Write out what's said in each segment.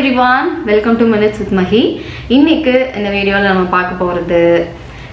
everyone, welcome to Minutes with Mahi. இன்னைக்கு இந்த வீடியோவில் நம்ம பார்க்க போகிறது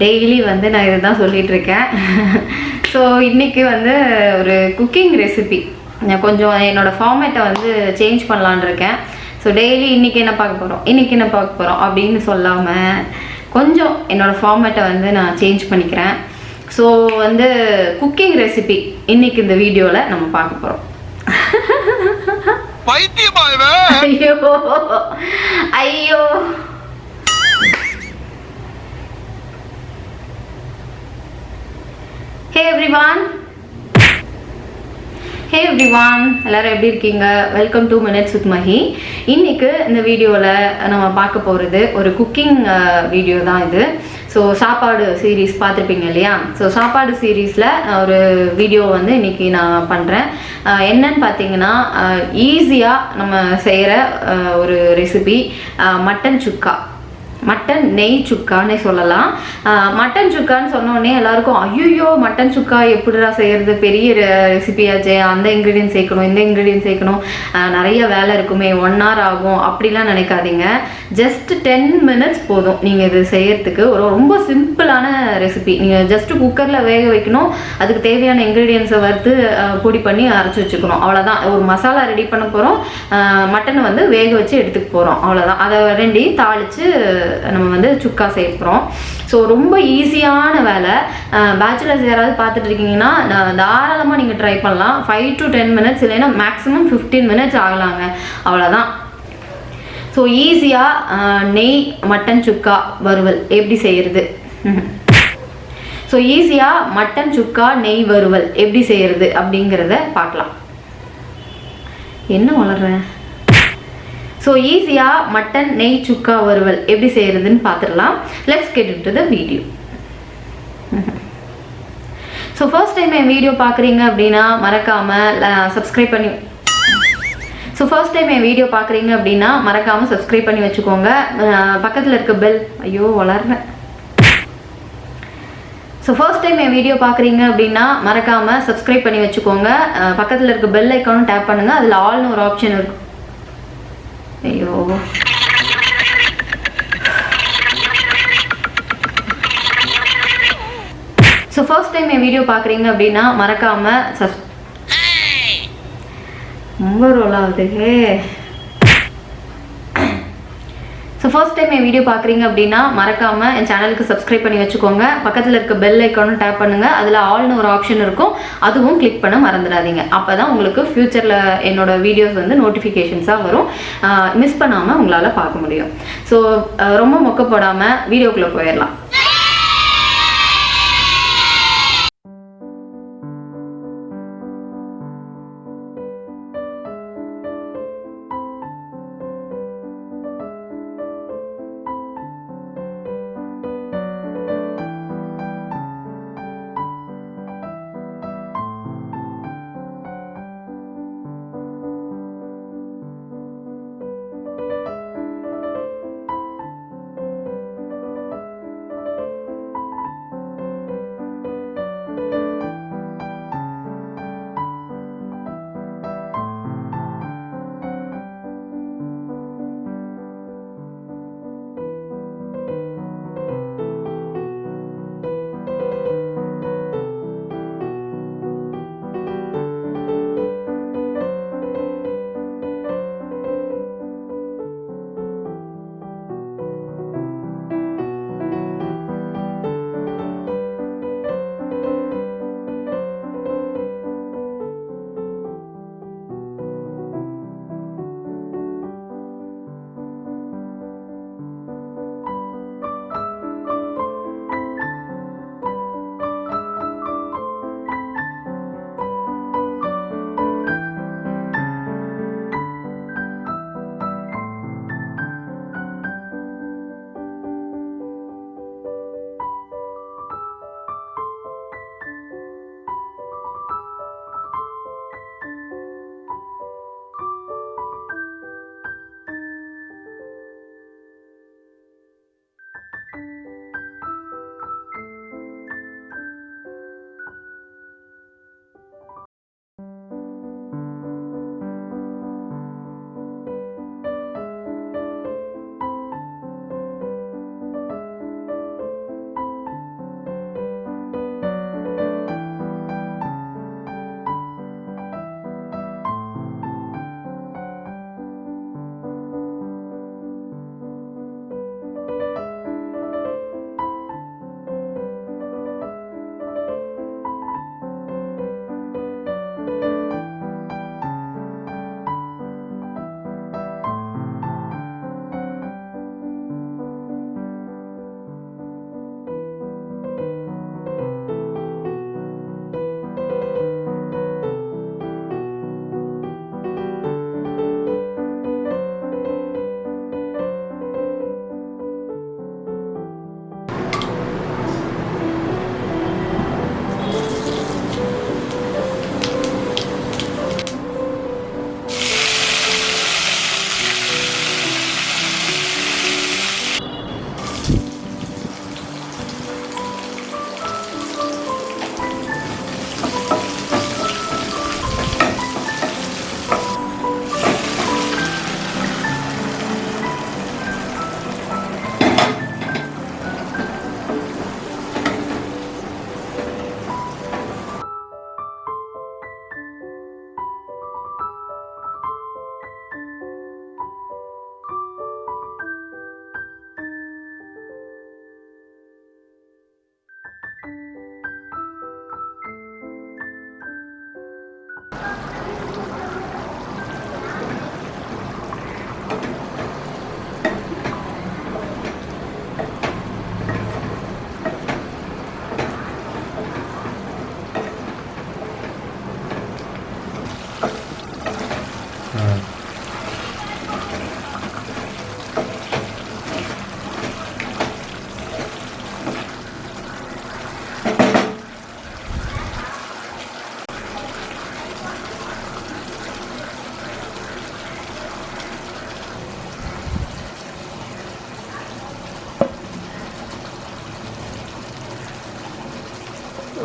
டெய்லி வந்து நான் இதை தான் சொல்லிட்டு இருக்கேன். ஸோ இன்னைக்கு வந்து ஒரு குக்கிங் ரெசிபி நான் கொஞ்சம் என்னோடய ஃபார்மேட்டை வந்து சேஞ்ச் பண்ணலான் இருக்கேன். ஸோ டெய்லி இன்றைக்கி என்ன பார்க்க போகிறோம் அப்படின்னு சொல்லாமல் கொஞ்சம் என்னோடய ஃபார்மேட்டை வந்து நான் சேஞ்ச் பண்ணிக்கிறேன். ஸோ வந்து குக்கிங் ரெசிபி இன்னைக்கு இந்த வீடியோவில் நம்ம பார்க்க போகிறோம். ஐயோ ஐயோ ஹே எவ்ரிவான் எல்லாரும் எப்படி இருக்கீங்க? Welcome two minutes with Mahi. இன்னைக்கு இந்த வீடியோவில் நம்ம பார்க்க போகிறது ஒரு குக்கிங் வீடியோ தான் இது. ஸோ சாப்பாடு சீரீஸ் பார்த்துருப்பீங்க இல்லையா? ஸோ சாப்பாடு சீரீஸில் ஒரு வீடியோ வந்து இன்றைக்கி நான் பண்ணுறேன். என்னன்னு பார்த்தீங்கன்னா ஈஸியாக நம்ம செய்கிற ஒரு ரெசிபி மட்டன் சுக்கா, மட்டன் நெய் சுக்கான்னு சொல்லலாம். மட்டன் சுக்கான்னு சொன்னோடனே எல்லாருக்கும் ஐயோ மட்டன் சுக்கா எப்படிடா செய்கிறது, பெரிய ரெசிபியாச்சே, அந்த இன்க்ரீடியன்ட் சேர்க்கணும் இந்த இன்க்ரீடியன்ட் சேர்க்கணும், நிறைய வேலை இருக்குமே, 1 hour ஆகும் அப்படிலாம் நினைக்காதீங்க. ஜஸ்ட் 10 minutes போதும் நீங்கள் இது செய்யறதுக்கு. ஒரு ரொம்ப சிம்பிளான ரெசிபி. நீங்கள் ஜஸ்ட்டு குக்கரில் வேக வைக்கணும், அதுக்கு தேவையான இன்க்ரீடியன்ஸை வறுத்து பொடி பண்ணி அரைச்சி வச்சுக்கணும், அவ்வளோதான். ஒரு மசாலா ரெடி பண்ண போகிறோம், மட்டனை வந்து வேக வச்சு எடுத்துக்க போகிறோம், அவ்வளோதான். அதை ரெண்டையும் தாளித்து நம்ம வந்து சுக்கா சேர்க்குறோம். ஸோ ரொம்ப ஈஸியான வேலை. பேச்சுலர்ஸ் யாராவது பார்த்துட்டு இருக்கீங்கன்னா தாராளமாக நீங்கள் ட்ரை பண்ணலாம். 5 to 10 minutes இல்லைன்னா மேக்ஸிமம் 15 minutes ஆகலாங்க, அவ்வளோதான். ஸோ ஈஸியாக நெய் மட்டன் சுக்கா வறுவல் எப்படி செய்கிறது, ஸோ ஈஸியாக மட்டன் சுக்கா நெய் வறுவல் எப்படி செய்கிறது அப்படிங்கிறத பார்க்கலாம். என்ன வளர்றேன்? ஸோ ஈஸியாக மட்டன் நெய் சுக்கா வறுவல் எப்படி செய்கிறதுன்னு பார்த்துடலாம். Let's get into the video. So first time N video பார்க்குறீங்க அப்படின்னா மறக்காமல் சப்ஸ்கிரைப் பண்ணி சப்ஸ்கிரைப் பண்ணி வச்சுக்கோங்க. பக்கத்தில் இருக்க பெல், ஐயோ வளர்றேன். ஸோ ஃபர்ஸ்ட் டைம் என் வீடியோ பார்க்குறீங்க அப்படின்னா மறக்காமல் சப்ஸ்கிரைப் பண்ணி வச்சுக்கோங்க. பக்கத்தில் இருக்க பெல் ஐக்கானும் டேப் பண்ணுங்கள், அதில் ஆல்னு ஒரு ஆப்ஷன் இருக்கும். ஐயோ ஸோ ஃபர்ஸ்ட் டைம் என் வீடியோ பார்க்குறீங்க அப்படின்னா மறக்காமல் ரொம்ப ரோல் ஆகுது. ஸோ ஃபர்ஸ்ட் டைம் என் வீடியோ பார்க்குறீங்க அப்படின்னா மறக்காமல் என் சேனலுக்கு சப்ஸ்கிரைப் பண்ணி வச்சுக்கோங்க. பக்கத்தில் இருக்க பெல் ஐக்கானும் டேப் பண்ணுங்கள், அதில் ஆல்னு ஒரு ஆப்ஷன் இருக்கும், அதுவும் கிளிக் பண்ண மறந்துடாதீங்க. அப்போ தான் உங்களுக்கு ஃப்யூச்சரில் என்னோடய வீடியோஸ் வந்து நோட்டிஃபிகேஷன்ஸாக வரும், மிஸ் பண்ணாமல் உங்களால் பார்க்க முடியும். ஸோ ரொம்ப மொக்க போடாமல் வீடியோக்குள்ளே போயிடலாம்.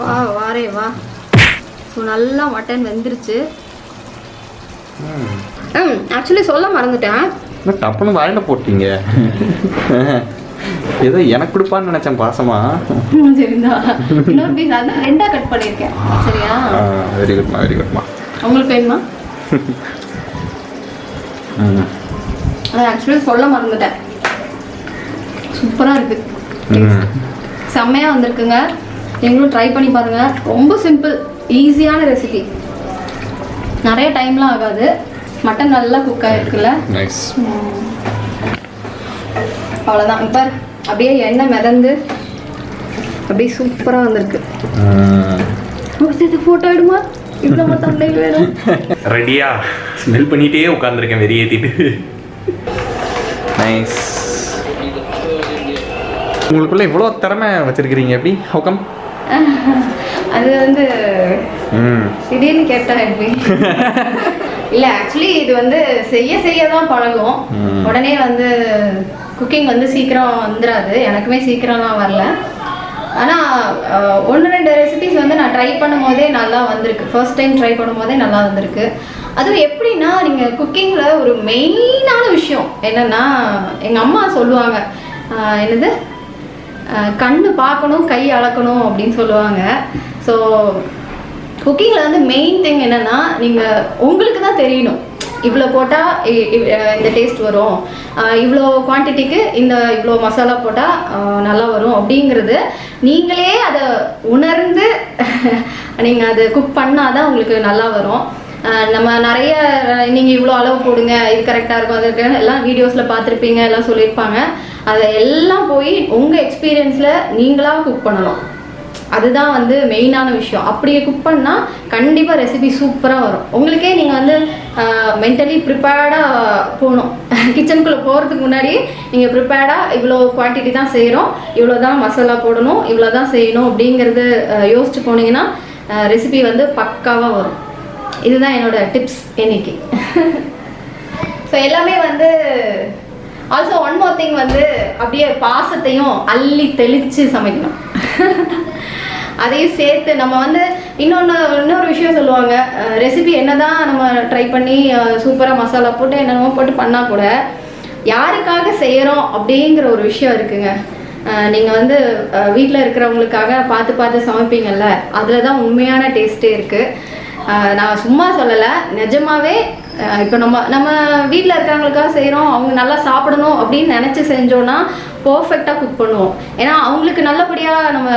வா வாரே வா. ஸோ நல்லா மட்டன் வெந்துருச்சு. ஆக்சுவலி சொல்ல மறந்துட்டேன். டப்புன்னு வாயில போட்டீங்க. ஏதோ எனக்கு கொடுப்பான்னு நினைச்சேன் பாசமா. சரிதா. இன்னொரு பீஸ் அதான் ரெண்டா கட் பண்ணியிருக்கேன். சரியா? வெரி குட்மா வெரி குட்மா. உங்களுக்கு வேணுமா? ஆக்சுவலி சொல்ல மறந்துட்டேன். சூப்பராக இருக்கு. செம்மையாக வந்திருக்குங்க. நீங்களும் ட்ரை பண்ணி பாருங்க. ரொம்ப சிம்பிள் ஈஸியான ரெசிபி. நிறைய டைம்லாம் ஆகாது. மட்டன் நல்லா குக் ஆகிருக்குல்ல. நைஸ். அவ்வளோதான். இப்போ அப்படியே எண்ணெய் மிதந்து அப்படியே சூப்பராக வந்திருக்கு. ஃபோட்டோ எடுமா. இவ்வளோ தண்டையில் வேணும். ரெடியா ஸ்மெல் பண்ணிகிட்டே உட்காந்துருக்கேன் வெறி ஏற்றிட்டு. நைஸ். உங்களுக்குள்ள இவ்வளோ திறமை வச்சிருக்கிறீங்க எப்படி? ஹவுகம்? அது வந்து திடீர்னு கேட்டா எப்படி? இல்லை ஆக்சுவலி இது வந்து செய்ய தான் பழகும். உடனே வந்து குக்கிங் வந்து சீக்கிரம் வந்துடாது. எனக்குமே சீக்கிரம்லாம் வரல. ஆனால் 1-2 ரெசிபிஸ் வந்து நான் ட்ரை பண்ணும் போதே நல்லா வந்திருக்கு. ஃபர்ஸ்ட் டைம் ட்ரை பண்ணும் போதே நல்லா வந்திருக்கு. அதுவும் எப்படின்னா நீங்கள் குக்கிங்கில் ஒரு மெயினான விஷயம் என்னென்னா எங்கள் அம்மா சொல்லுவாங்க, என்னது கண்ணு பார்க்கணும் கை அளக்கணும் அப்படின்னு சொல்லுவாங்க. ஸோ குக்கிங்கில் வந்து மெயின் திங் என்னென்னா நீங்கள் உங்களுக்கு தான் தெரியணும். இவ்வளோ போட்டால் இந்த டேஸ்ட் வரும், இவ்வளோ குவான்டிட்டிக்கு இவ்வளோ மசாலா போட்டால் நல்லா வரும் அப்படிங்கிறது நீங்களே அதை உணர்ந்து நீங்கள் அதை குக் பண்ணால் தான் உங்களுக்கு நல்லா வரும். நம்ம நிறைய நீங்கள் இவ்வளோ அளவு போடுங்க, இது கரெக்டாக இருக்கும், அது எல்லாம் வீடியோஸில் பார்த்துருப்பீங்க, எல்லாம் சொல்லியிருப்பாங்க. அதை எல்லாம் போய் உங்கள் எக்ஸ்பீரியன்ஸில் நீங்களாக குக் பண்ணணும். அதுதான் வந்து மெயினான விஷயம். அப்படியே குக் பண்ணால் கண்டிப்பாக ரெசிபி சூப்பராக வரும். உங்களுக்கே நீங்கள் வந்து மென்டலி ப்ரிப்பேர்டாக போகணும். கிச்சனுக்குள்ளே போகிறதுக்கு முன்னாடி நீங்கள் ப்ரிப்பேர்டாக இவ்வளோ குவான்டிட்டி தான் செய்கிறோம், இவ்வளோ தான் மசாலா போடணும், இவ்வளோ தான் செய்யணும் அப்படிங்கிறது யோசிச்சு போனீங்கன்னா ரெசிபி வந்து பக்காவாக வரும். இதுதான் என்னோட டிப்ஸ் இன்னைக்கு. ஸோ எல்லாமே வந்து ஆல்சோ ஒன் மோர் திங் வந்து அப்படியே பாசத்தையும் அள்ளி தெளித்து சமைக்கணும். அதையும் சேர்த்து நம்ம வந்து இன்னொரு விஷயம் சொல்லுவாங்க, ரெசிபி என்னதான் நம்ம ட்ரை பண்ணி சூப்பராக மசாலா போட்டு என்னென்னமோ போட்டு பண்ணால் கூட யாருக்காக செய்கிறோம் அப்படிங்கிற ஒரு விஷயம் இருக்குங்க. நீங்கள் வந்து வீட்டில் இருக்கிறவங்களுக்காக பார்த்து சமைப்பீங்கள்ல, அதில் தான் உண்மையான டேஸ்ட்டே இருக்குது. நான் சும்மா சொல்லலை, நிஜமாவே. இப்போ நம்ம வீட்டில் இருக்கிறவங்களுக்காக செய்கிறோம், அவங்க நல்லா சாப்பிடணும் அப்படின்னு நினச்சி செஞ்சோன்னா பர்ஃபெக்டாக குக் பண்ணுவோம். ஏன்னா அவங்களுக்கு நல்லபடியாக நம்ம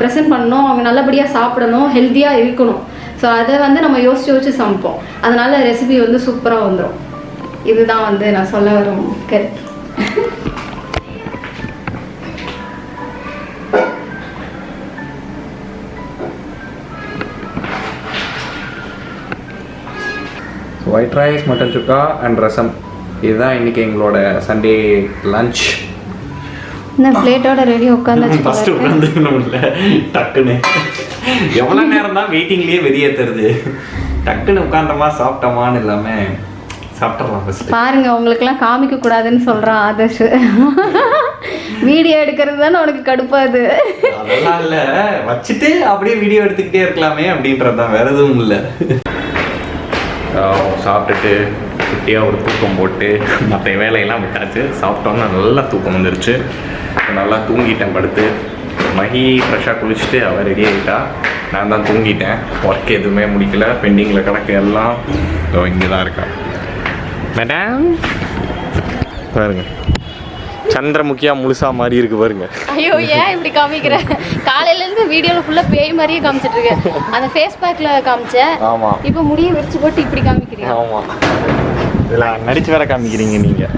ப்ரெசென்ட் பண்ணணும், அவங்க நல்லபடியாக சாப்பிடணும், ஹெல்த்தியாக இருக்கணும். ஸோ அதை வந்து நம்ம யோசிச்சு சமைப்போம். அதனால் ரெசிபி வந்து சூப்பராக வந்துடும். இதுதான் வந்து நான் சொல்ல வரும் கருத்து. White rice, mutton chukka and rasam. இதுதான் இன்றைக்கி எங்களோட சண்டே லஞ்ச். இந்த பிளேட்டோட ரெடி உட்காந்து ஃபஸ்ட்டு உட்காந்துக்கணும்ல டக்குன்னு. எவ்வளோ நேரம் தான் வெயிட்டிங்லேயே வெளியேற்றுறது. டக்குன்னு உட்காந்தோமா சாப்பிட்டோமான்னு இல்லாமல் சாப்பிட்றலாம் ஃபஸ்ட்டு. பாருங்க, உங்களுக்குலாம் காமிக்கக்கூடாதுன்னு சொல்கிறான் ஆதர்ஷ். வீடியோ எடுக்கிறது தானே உனக்கு கடுப்பாது. அதெல்லாம் இல்லை, வச்சுட்டு அப்படியே வீடியோ எடுத்துக்கிட்டே இருக்கலாமே அப்படின்றது தான், வேறு எதுவும் இல்லை. சாப்பிட்டுட்டு குட்டியாக ஒரு தூக்கம் போட்டு மற்ற வேலையெல்லாம் விட்டாச்சு. சாப்பிட்டோன்னா நல்லா தூக்கம் வந்துருச்சு. நல்லா தூங்கிட்டேன் படுத்து. மகி ஃப்ரெஷ்ஷாக குளிச்சுட்டு அவள் ரெடி ஆகிட்டா. நான் தான் தூங்கிட்டேன். ஒர்க் எதுவுமே முடிக்கல, பெண்டிங்கில் கிடக்கு எல்லாம். இங்கே தான் இருக்கா மேடம். பாருங்க, சந்திரமுகியா முழுசா மாதிரி இருக்கு பாருங்க. ஐயோ, ஏன் இப்படி காமிக்கிற? காலையிலேருந்து வீடியோவில் ஃபுல்லாக பேய் மாதிரியே காமிச்சிட்டு இருக்கேன். அந்த ஃபேஸ் பேக்கில் காமிச்சேன். ஆமாம், இப்போ முடியை விரிச்சு போட்டு இப்படி காமிக்கிறீங்க. ஆமாம், இதில் நடிச்சு வேற காமிக்கிறீங்க நீங்கள்.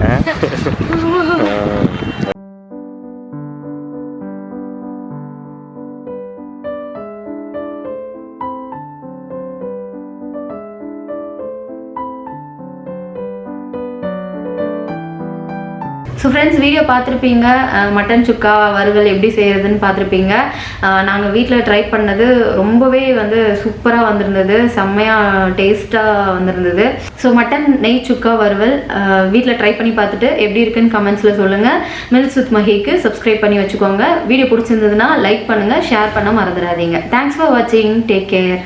ஸோ ஃப்ரெண்ட்ஸ், வீடியோ பார்த்துருப்பீங்க. மட்டன் சுக்கா வறுவல் எப்படி செய்கிறதுன்னு பார்த்துருப்பீங்க. நாங்கள் வீட்டில் ட்ரை பண்ணது ரொம்பவே வந்து சூப்பராக வந்திருந்தது, செம்மையாக டேஸ்ட்டாக வந்திருந்தது. ஸோ மட்டன் நெய் சுக்கா வறுவல் வீட்டில் ட்ரை பண்ணி பார்த்துட்டு எப்படி இருக்குன்னு கமெண்ட்ஸில் சொல்லுங்கள். மினிட்ஸ் வித் மஹிக்கு சப்ஸ்கிரைப் பண்ணி வச்சுக்கோங்க. வீடியோ பிடிச்சிருந்ததுன்னா லைக் பண்ணுங்கள், ஷேர் பண்ண மறந்துடாதீங்க. தேங்க்ஸ் ஃபார் வாட்சிங். Take care.